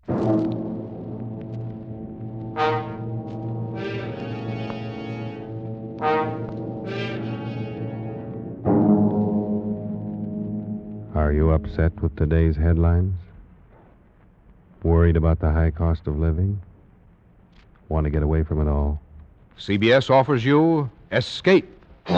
Are you upset with today's headlines? Worried about the high cost of living? Want to get away from it all? CBS offers you Escape. You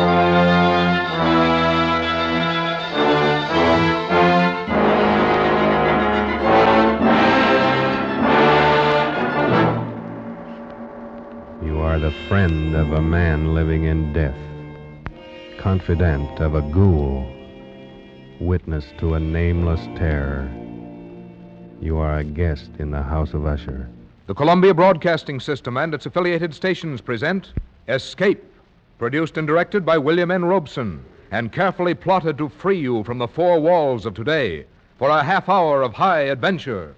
are the friend of a man living in death, confidant of a ghoul, witness to a nameless terror. You are a guest in the House of Usher. The Columbia Broadcasting System and its affiliated stations present Escape, produced and directed by William N. Robeson, and carefully plotted to free you from the four walls of today for a half hour of high adventure.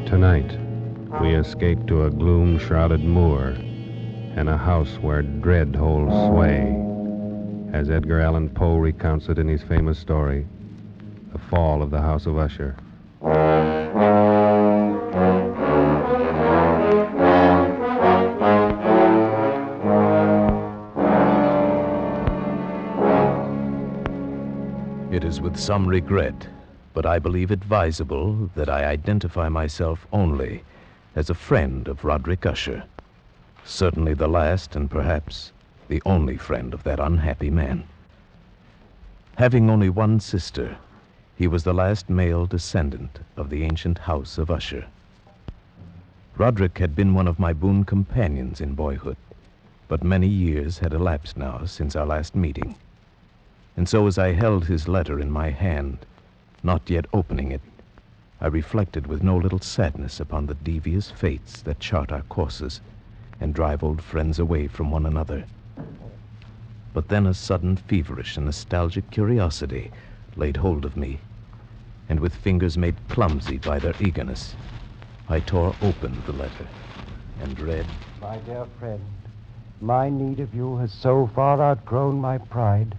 Tonight, we escape to a gloom-shrouded moor and a house where dread holds sway, as Edgar Allan Poe recounts it in his famous story, The Fall of the House of Usher. It is with some regret, but I believe advisable that I identify myself only as a friend of Roderick Usher. Certainly the last and perhaps the only friend of that unhappy man. Having only one sister, he was the last male descendant of the ancient house of Usher. Roderick had been one of my boon companions in boyhood, but many years had elapsed now since our last meeting. And so as I held his letter in my hand, not yet opening it, I reflected with no little sadness upon the devious fates that chart our courses and drive old friends away from one another. But then a sudden feverish and nostalgic curiosity laid hold of me, and with fingers made clumsy by their eagerness, I tore open the letter and read, My dear friend, my need of you has so far outgrown my pride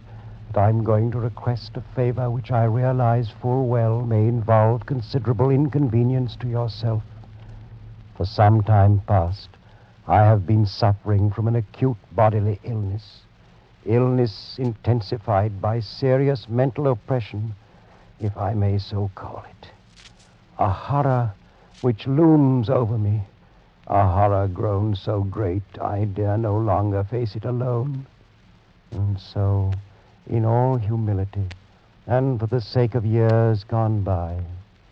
that I'm going to request a favor which I realize full well may involve considerable inconvenience to yourself. For some time past, I have been suffering from an acute bodily illness intensified by serious mental oppression, if I may so call it. A horror which looms over me, a horror grown so great I dare no longer face it alone. And so, in all humility, and for the sake of years gone by,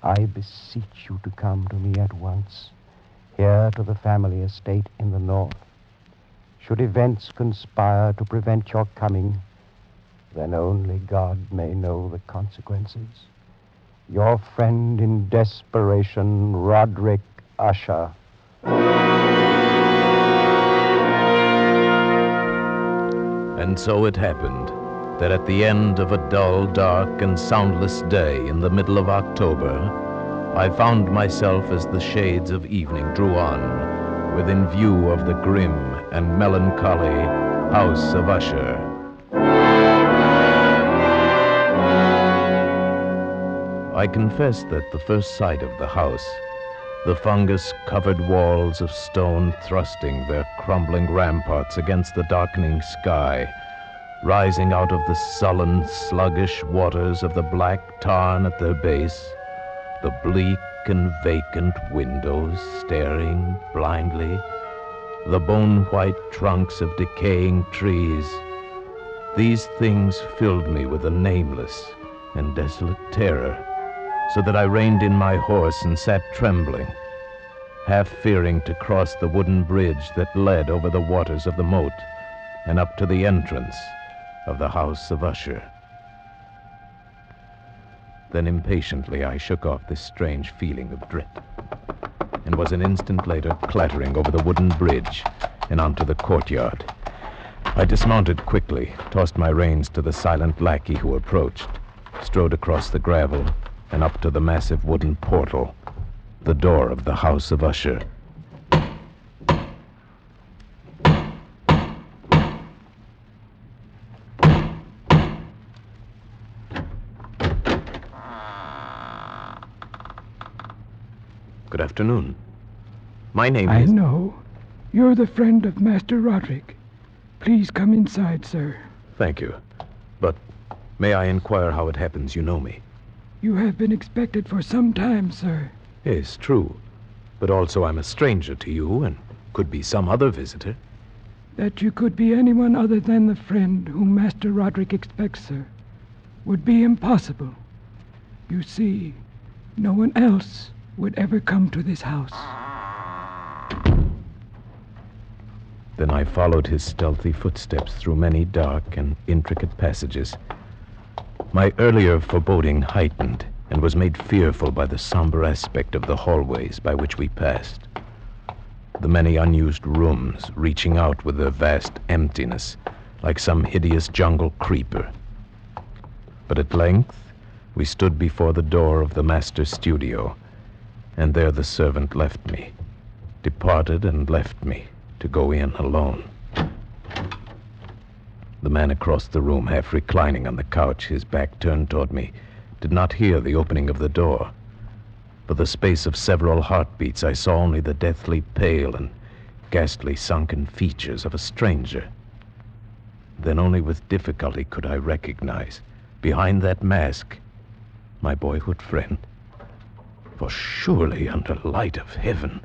I beseech you to come to me at once, here to the family estate in the north. Should events conspire to prevent your coming, then only God may know the consequences. Your friend in desperation, Roderick Usher. And so it happened that at the end of a dull, dark, and soundless day in the middle of October, I found myself as the shades of evening drew on, within view of the grim and melancholy House of Usher. I confess that the first sight of the house, the fungus-covered walls of stone thrusting their crumbling ramparts against the darkening sky, rising out of the sullen, sluggish waters of the black tarn at their base, the bleak and vacant windows staring blindly, the bone-white trunks of decaying trees, these things filled me with a nameless and desolate terror, so that I reined in my horse and sat trembling, half fearing to cross the wooden bridge that led over the waters of the moat and up to the entrance of the House of Usher. Then impatiently I shook off this strange feeling of dread, and was an instant later clattering over the wooden bridge and onto the courtyard. I dismounted quickly, tossed my reins to the silent lackey who approached, strode across the gravel and up to the massive wooden portal, the door of the House of Usher. Good afternoon. My name I is... know. You're the friend of Master Roderick. Please come inside, sir. Thank you. But may I inquire how it happens you know me? You have been expected for some time, sir. Yes, true. But also I'm a stranger to you and could be some other visitor. That you could be anyone other than the friend whom Master Roderick expects, sir, would be impossible. You see, no one else would ever come to this house. Then I followed his stealthy footsteps through many dark and intricate passages. My earlier foreboding heightened and was made fearful by the somber aspect of the hallways by which we passed. The many unused rooms reaching out with their vast emptiness like some hideous jungle creeper. But at length, we stood before the door of the master's studio, and there the servant left me, departed and left me to go in alone. The man across the room, half reclining on the couch, his back turned toward me, did not hear the opening of the door. For the space of several heartbeats, I saw only the deathly pale and ghastly sunken features of a stranger. Then only with difficulty could I recognize, behind that mask, my boyhood friend. For surely, under light of heaven,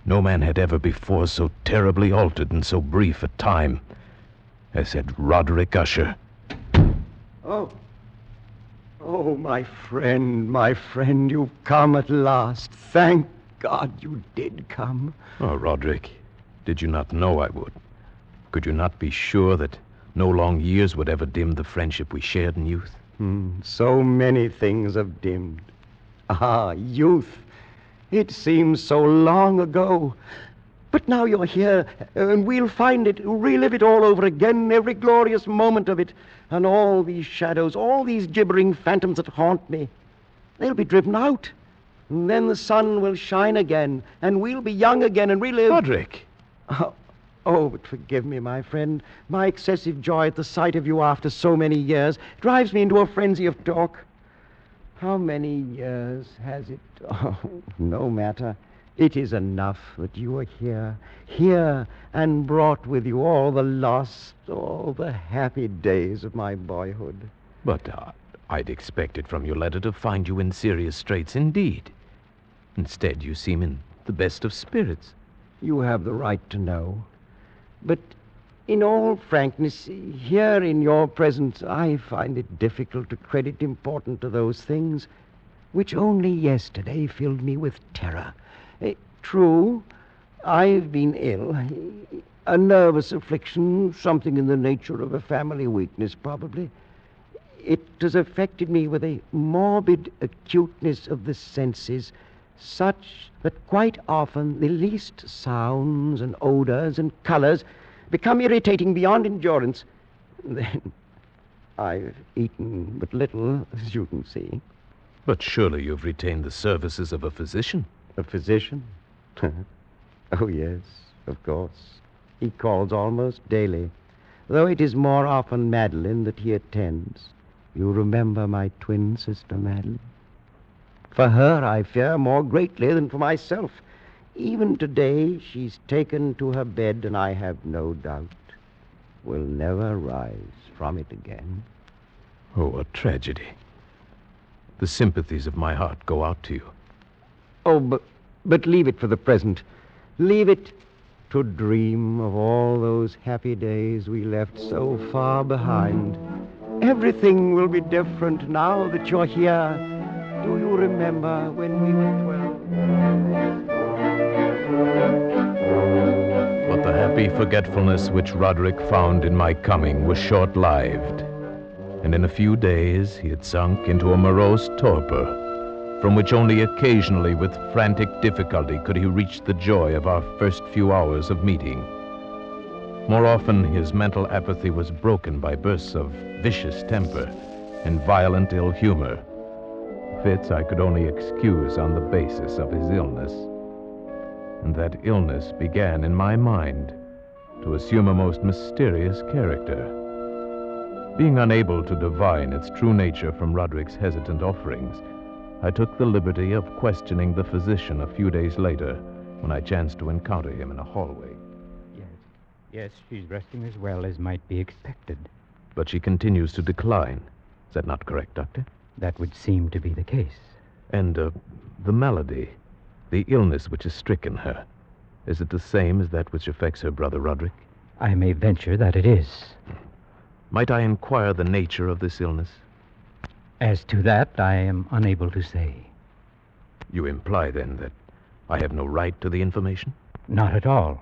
no man had ever before so terribly altered in so brief a time as had Roderick Usher. Oh, my friend, you've come at last. Thank God you did come. Oh, Roderick, did you not know I would? Could you not be sure that no long years would ever dim the friendship we shared in youth? So many things have dimmed. Youth. It seems so long ago. But now you're here, and we'll relive it all over again, every glorious moment of it. And all these shadows, all these gibbering phantoms that haunt me, they'll be driven out. And then the sun will shine again, and we'll be young again and relive... Roderick! But forgive me, my friend. My excessive joy at the sight of you after so many years drives me into a frenzy of talk. How many years has it? Oh, no matter. It is enough that you are here, and brought with you all the happy days of my boyhood. But I'd expected from your letter to find you in serious straits indeed. Instead, you seem in the best of spirits. You have the right to know. But in all frankness, here in your presence, I find it difficult to credit importance to those things which only yesterday filled me with terror. True, I've been ill. A nervous affliction, something in the nature of a family weakness, probably. It has affected me with a morbid acuteness of the senses, such that quite often the least sounds and odors and colors become irritating beyond endurance. Then I've eaten but little, as you can see. But surely you've retained the services of a physician. A physician? Oh, yes, of course. He calls almost daily, though it is more often Madeline that he attends. You remember my twin sister, Madeline? For her I fear more greatly than for myself. Even today she's taken to her bed, and I have no doubt will never rise from it again. Oh, a tragedy. The sympathies of my heart go out to you. Oh, but leave it for the present. Leave it to dream of all those happy days we left so far behind. Everything will be different now that you're here. Do you remember when we were 12? But the happy forgetfulness which Roderick found in my coming was short-lived, and in a few days he had sunk into a morose torpor, from which only occasionally with frantic difficulty could he reach the joy of our first few hours of meeting. More often his mental apathy was broken by bursts of vicious temper and violent ill humor, fits I could only excuse on the basis of his illness. And that illness began in my mind to assume a most mysterious character. Being unable to divine its true nature from Roderick's hesitant offerings, I took the liberty of questioning the physician a few days later when I chanced to encounter him in a hallway. Yes, she's resting as well as might be expected. But she continues to decline. Is that not correct, Doctor? That would seem to be the case. And the malady, the illness which has stricken her, is it the same as that which affects her brother Roderick? I may venture that it is. Might I inquire the nature of this illness? As to that, I am unable to say. You imply, then, that I have no right to the information? Not at all.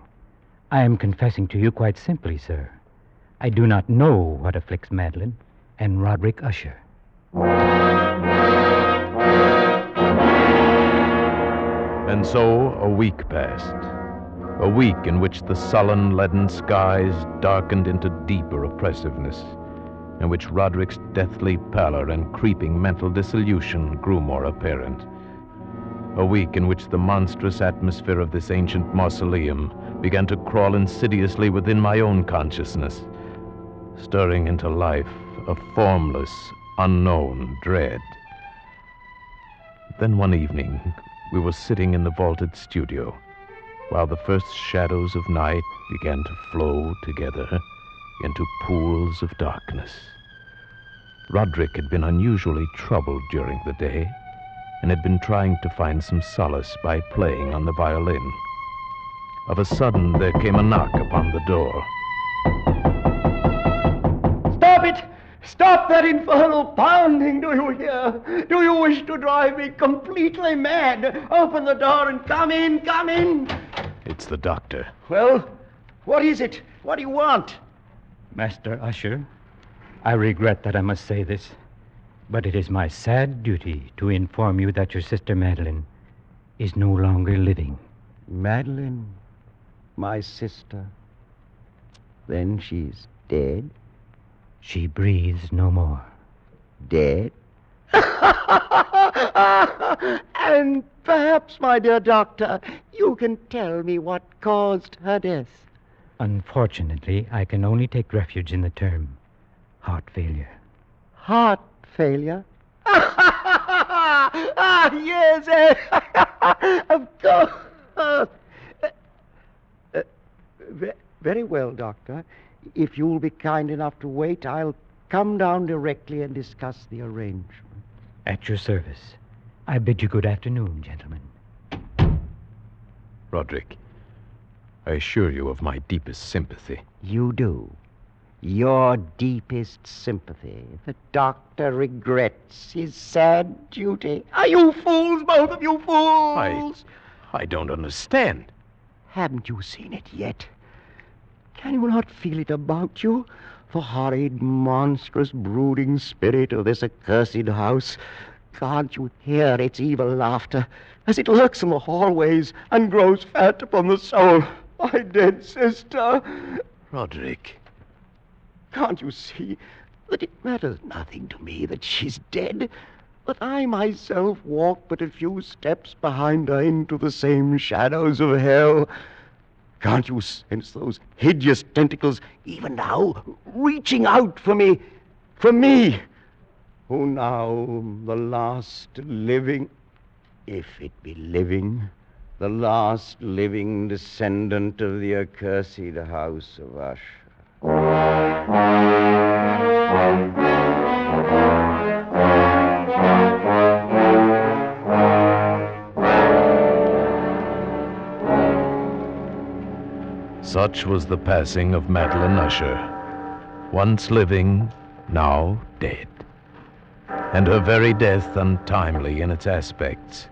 I am confessing to you quite simply, sir. I do not know what afflicts Madeline and Roderick Usher. And so a week passed. A week in which the sullen, leaden skies darkened into deeper oppressiveness, in which Roderick's deathly pallor and creeping mental dissolution grew more apparent. A week in which the monstrous atmosphere of this ancient mausoleum began to crawl insidiously within my own consciousness, stirring into life a formless, unknown dread. Then one evening, we were sitting in the vaulted studio, while the first shadows of night began to flow together into pools of darkness. Roderick had been unusually troubled during the day, and had been trying to find some solace by playing on the violin. Of a sudden, there came a knock upon the door. Stop it! Stop that infernal pounding, do you hear? Do you wish to drive me completely mad? Open the door and come in, come in! It's the doctor. Well, what is it? What do you want? Master Usher, I regret that I must say this, but it is my sad duty to inform you that your sister Madeline is no longer living. Madeline, my sister. Then she's dead? She breathes no more. Dead? And perhaps, my dear doctor, you can tell me what caused her death. Unfortunately, I can only take refuge in the term heart failure. Heart failure? Yes, of course. Very well, Doctor. If you'll be kind enough to wait, I'll come down directly and discuss the arrangement. At your service. I bid you good afternoon, gentlemen. Roderick, I assure you of my deepest sympathy. You do. Your deepest sympathy. The doctor regrets his sad duty. Are you fools, both of you fools? I don't understand. Haven't you seen it yet? Can you not feel it about you? The horrid, monstrous, brooding spirit of this accursed house. Can't you hear its evil laughter as it lurks in the hallways and grows fat upon the soul? My dead sister. Roderick. Can't you see that it matters nothing to me that she's dead? That I myself walk but a few steps behind her into the same shadows of hell? Can't you sense those hideous tentacles, even now, reaching out for me? For me, who now the last living, if it be living, the last living descendant of the accursed house of Usher. Such was the passing of Madeline Usher, once living, now dead. And her very death, untimely in its aspects,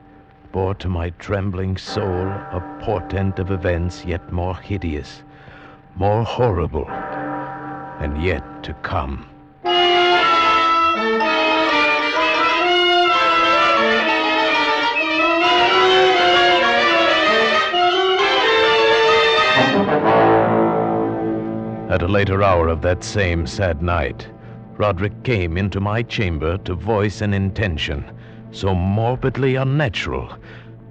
bore to my trembling soul a portent of events yet more hideous, more horrible, and yet to come. At a later hour of that same sad night, Roderick came into my chamber to voice an intention so morbidly unnatural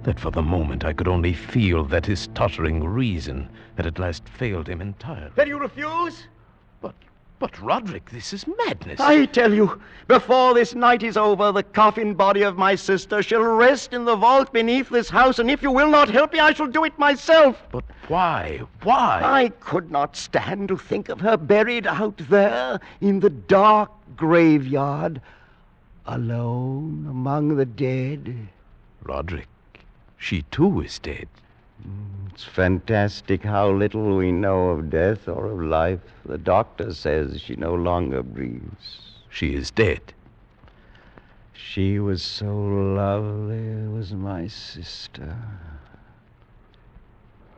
that for the moment I could only feel that his tottering reason had at last failed him entirely. Then you refuse? But, Roderick, this is madness. I tell you, before this night is over, the coffin body of my sister shall rest in the vault beneath this house, and if you will not help me, I shall do it myself. But why? Why? I could not stand to think of her buried out there in the dark graveyard, alone among the dead. Roderick, she too is dead. It's fantastic how little we know of death or of life. The doctor says she no longer breathes. She is dead. She was so lovely, was my sister.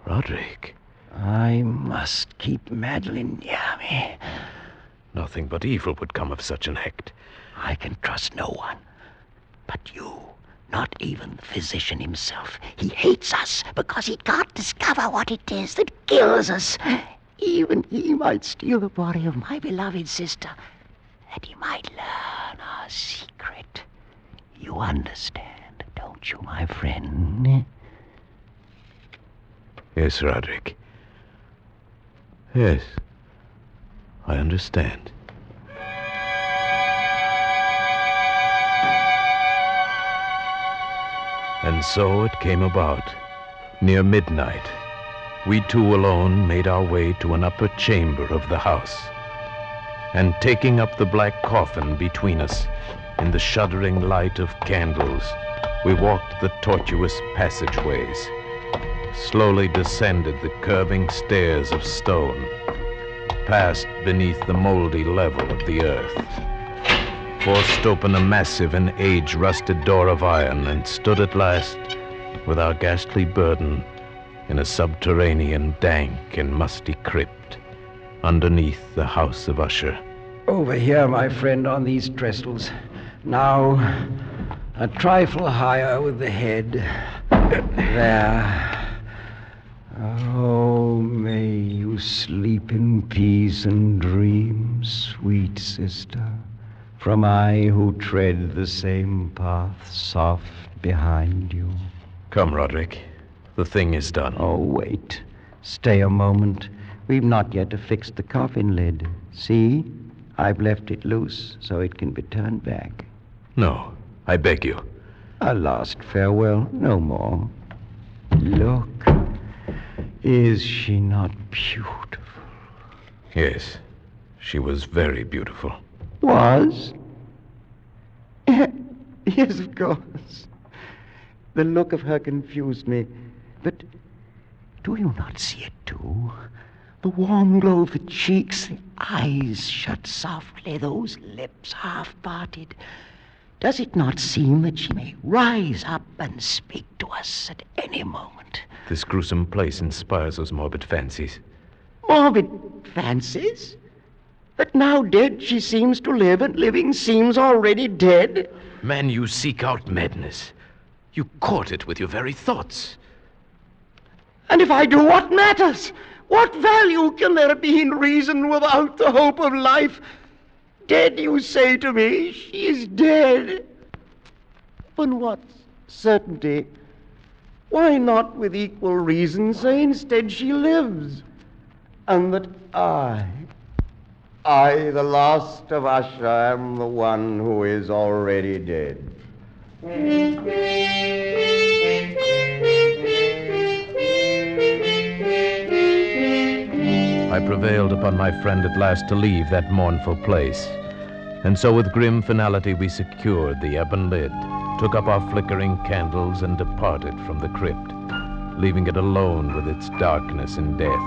Roderick. I must keep Madeline near me. Nothing but evil would come of such an act. I can trust no one but you. Not even the physician himself. He hates us because he can't discover what it is that kills us. Even he might steal the body of my beloved sister, that he might learn our secret. You understand, don't you, my friend? Yes, Roderick. Yes, I understand. And so it came about. Near midnight, we two alone made our way to an upper chamber of the house. And taking up the black coffin between us, in the shuddering light of candles, we walked the tortuous passageways, slowly descended the curving stairs of stone, passed beneath the moldy level of the earth, forced open a massive and age-rusted door of iron, and stood at last, with our ghastly burden, in a subterranean, dank and musty crypt, underneath the house of Usher. Over here, my friend, on these trestles. Now, a trifle higher with the head. There. Oh, may you sleep in peace and dream, sweet sister. From I who tread the same path soft behind you. Come, Roderick. The thing is done. Oh, wait. Stay a moment. We've not yet affixed the coffin lid. See? I've left it loose so it can be turned back. No, I beg you. A last farewell, no more. Look. Is she not beautiful? Yes, she was very beautiful. Was? Yes, of course. The look of her confused me. But do you not see it, too? The warm glow of the cheeks, the eyes shut softly, those lips half parted. Does it not seem that she may rise up and speak to us at any moment? This gruesome place inspires those morbid fancies. Morbid fancies? That now dead she seems to live, and living seems already dead? Man, you seek out madness. You court it with your very thoughts. And if I do, what matters? What value can there be in reason without the hope of life? Dead, you say to me, she is dead. Upon what certainty? Why not with equal reason say instead she lives? And that I, the last of Usher, am the one who is already dead. I prevailed upon my friend at last to leave that mournful place. And so with grim finality we secured the ebon lid, took up our flickering candles, and departed from the crypt, leaving it alone with its darkness and death.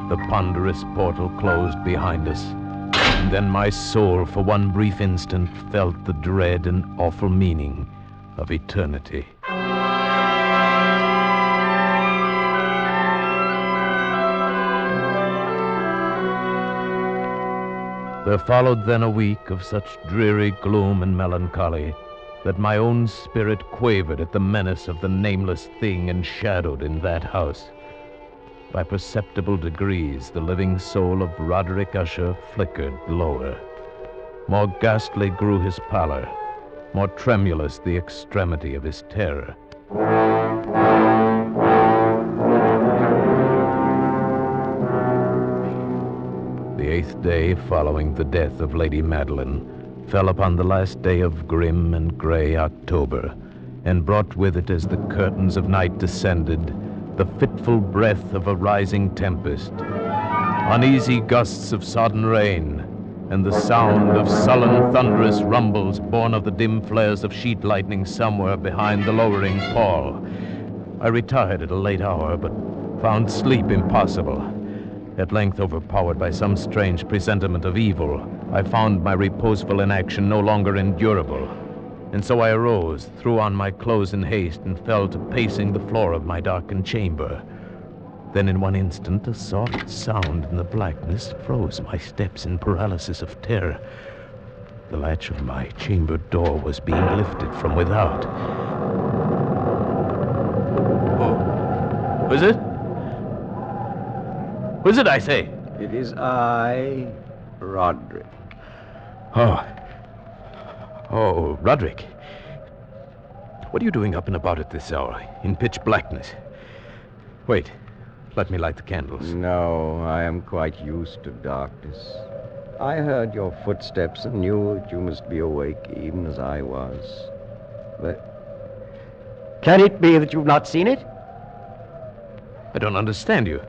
The ponderous portal closed behind us, and then my soul for one brief instant felt the dread and awful meaning of eternity. There followed then a week of such dreary gloom and melancholy that my own spirit quavered at the menace of the nameless thing enshadowed in that house. By perceptible degrees, the living soul of Roderick Usher flickered lower. More ghastly grew his pallor, more tremulous the extremity of his terror. The 28th day following the death of Lady Madeline fell upon the last day of grim and gray October, and brought with it, as the curtains of night descended, the fitful breath of a rising tempest, uneasy gusts of sodden rain, and the sound of sullen, thunderous rumbles born of the dim flares of sheet lightning somewhere behind the lowering pall. I retired at a late hour, but found sleep impossible. At length, overpowered by some strange presentiment of evil, I found my reposeful inaction no longer endurable. And so I arose, threw on my clothes in haste, and fell to pacing the floor of my darkened chamber. Then in one instant, a soft sound in the blackness froze my steps in paralysis of terror. The latch of my chamber door was being lifted from without. Who is it? Who is it, I say? It is I, Roderick. Oh, Roderick. What are you doing up and about at this hour, in pitch blackness? Wait, let me light the candles. No, I am quite used to darkness. I heard your footsteps and knew that you must be awake, even as I was. But can it be that you've not seen it? I don't understand you.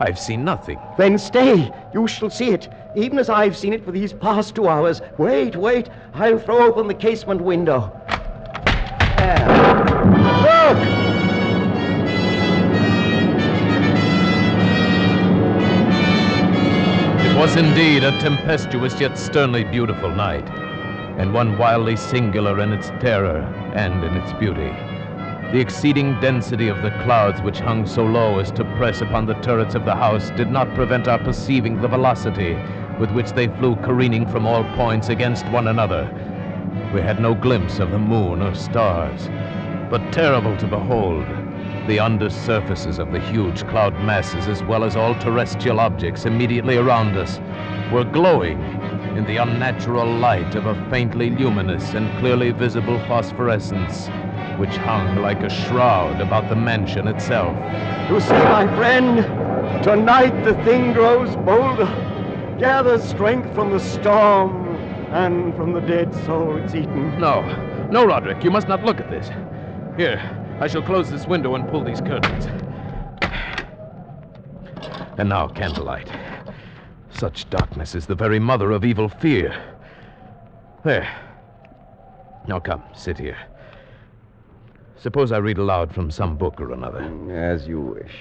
I've seen nothing. Then stay. You shall see it, even as I've seen it for these past 2 hours. Wait. I'll throw open the casement window. There. Look! It was indeed a tempestuous yet sternly beautiful night, and one wildly singular in its terror and in its beauty. The exceeding density of the clouds which hung so low as to press upon the turrets of the house did not prevent our perceiving the velocity with which they flew careening from all points against one another. We had no glimpse of the moon or stars, but terrible to behold, the undersurfaces of the huge cloud masses, as well as all terrestrial objects immediately around us, were glowing in the unnatural light of a faintly luminous and clearly visible phosphorescence, which hung like a shroud about the mansion itself. You see, my friend, tonight the thing grows bolder, gathers strength from the storm and from the dead soul it's eaten. No, Roderick, you must not look at this. Here, I shall close this window and pull these curtains. And now, candlelight. Such darkness is the very mother of evil fear. There. Now come, sit here. Suppose I read aloud from some book or another. As you wish.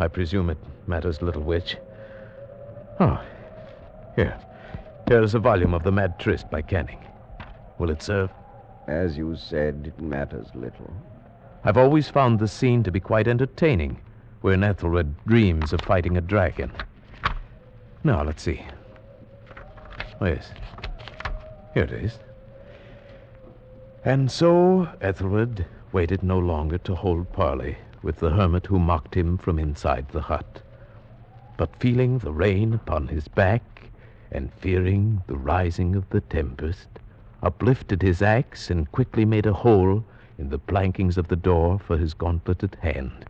I presume it matters little which. Oh, here. Here is a volume of The Mad Tryst by Canning. Will it serve? As you said, it matters little. I've always found the scene to be quite entertaining, wherein Ethelred dreams of fighting a dragon. Now, let's see. Oh, yes. Here it is. And so Ethelred waited no longer to hold parley with the hermit who mocked him from inside the hut, but feeling the rain upon his back and fearing the rising of the tempest, uplifted his axe and quickly made a hole in the plankings of the door for his gauntleted hand.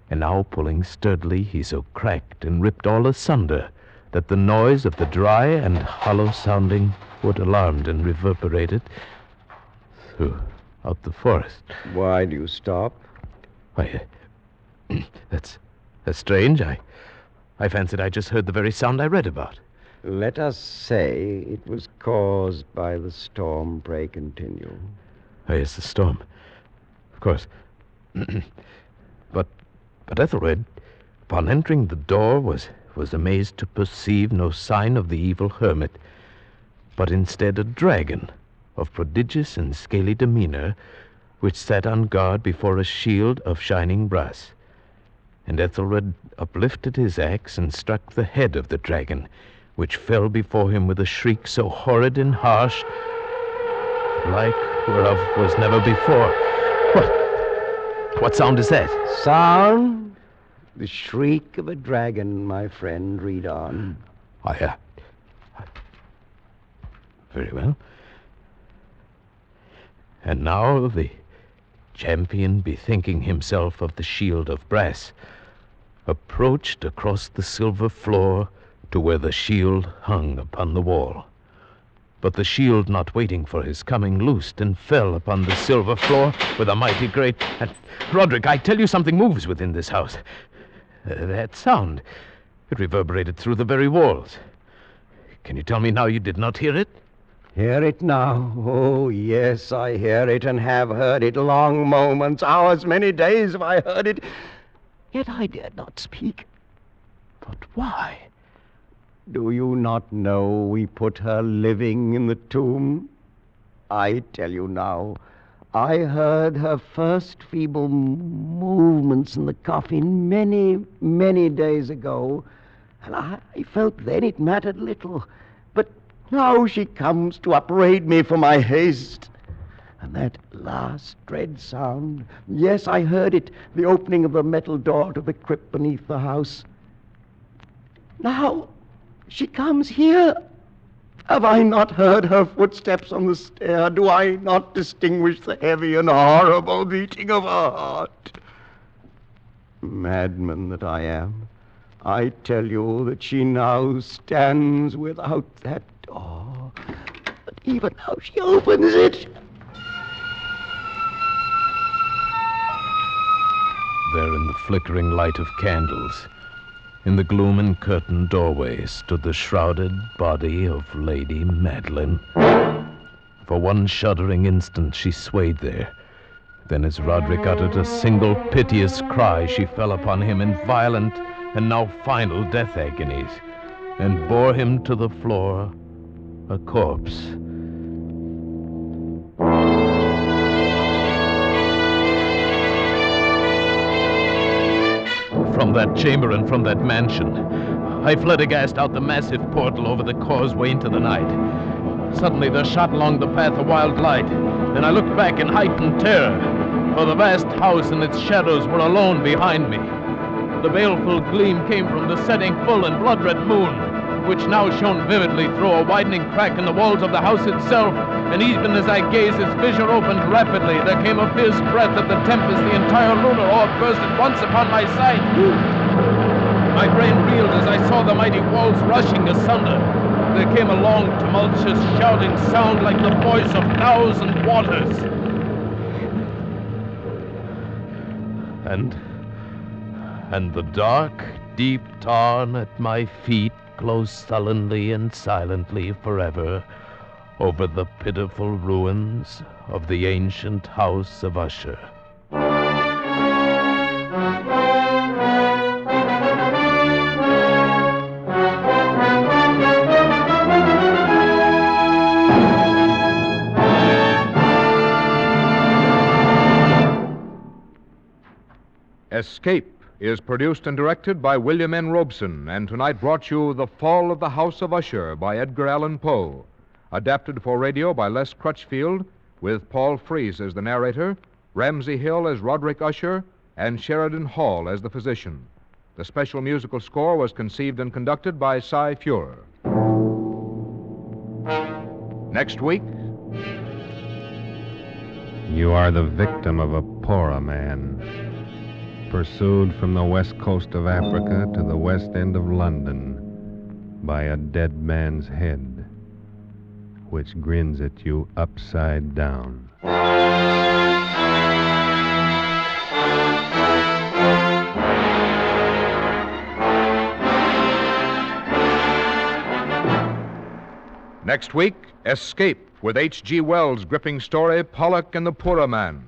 And now, pulling sturdily, he so cracked and ripped all asunder that the noise of the dry and hollow-sounding wood alarmed and reverberated throughout the forest. Why do you stop? Why, that's strange. I fancied I just heard the very sound I read about. Let us say it was caused by the storm. Pray continue. Oh, yes, the storm. Of course. But Ethelred, upon entering the door, was amazed to perceive no sign of the evil hermit, but instead a dragon of prodigious and scaly demeanor, which sat on guard before a shield of shining brass. And Ethelred uplifted his axe and struck the head of the dragon, which fell before him with a shriek so horrid and harsh, like whereof was never before. What sound is that? Sound? The shriek of a dragon, my friend. Read on. Very well. And now the champion, bethinking himself of the shield of brass, approached across the silver floor to where the shield hung upon the wall. But the shield, not waiting for his coming, loosed and fell upon the silver floor with a mighty great... Roderick, I tell you, something moves within this house. That sound, it reverberated through the very walls. Can you tell me now you did not hear it? Hear it now? Oh, yes, I hear it and have heard it. Long moments, hours, many days have I heard it. Yet I dared not speak. But why? Do you not know we put her living in the tomb? I tell you now, I heard her first feeble movements in the coffin many, many days ago, and I felt then it mattered little. But now she comes to upbraid me for my haste. And that last dread sound, yes, I heard it, the opening of the metal door to the crypt beneath the house. Now she comes here. Have I not heard her footsteps on the stair? Do I not distinguish the heavy and horrible beating of her heart? Madman that I am, I tell you that she now stands without that door. But even now she opens it. There in the flickering light of candles, in the gloom and curtained doorway, stood the shrouded body of Lady Madeline. For one shuddering instant she swayed there. Then as Roderick uttered a single piteous cry, she fell upon him in violent and now final death agonies, and bore him to the floor, a corpse. From that chamber and from that mansion, I fled aghast out the massive portal over the causeway into the night. Suddenly there shot along the path a wild light, and I looked back in heightened terror, for the vast house and its shadows were alone behind me. The baleful gleam came from the setting full and blood-red moon, which now shone vividly through a widening crack in the walls of the house itself, and even as I gazed, its vision opened rapidly. There came a fierce breath of the tempest. The entire lunar orb burst at once upon my sight. My brain reeled as I saw the mighty walls rushing asunder. There came a long, tumultuous, shouting sound like the voice of 1,000 waters. And the dark, deep tarn at my feet closed sullenly and silently forever over the pitiful ruins of the ancient house of Usher. Escape is produced and directed by William N. Robeson, and tonight brought you The Fall of the House of Usher by Edgar Allan Poe. Adapted for radio by Les Crutchfield, with Paul Frees as the narrator, Ramsey Hill as Roderick Usher, and Sheridan Hall as the physician. The special musical score was conceived and conducted by Cy Fuhrer. Next week... You are the victim of a poorer man, pursued from the west coast of Africa to the west end of London by a dead man's head, which grins at you upside down. Next week, Escape, with H.G. Wells' gripping story, Pollock and the Poorer Man.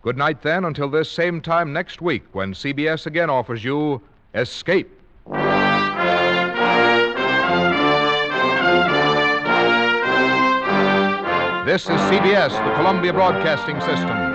Good night, then, until this same time next week, when CBS again offers you Escape. This is CBS, the Columbia Broadcasting System.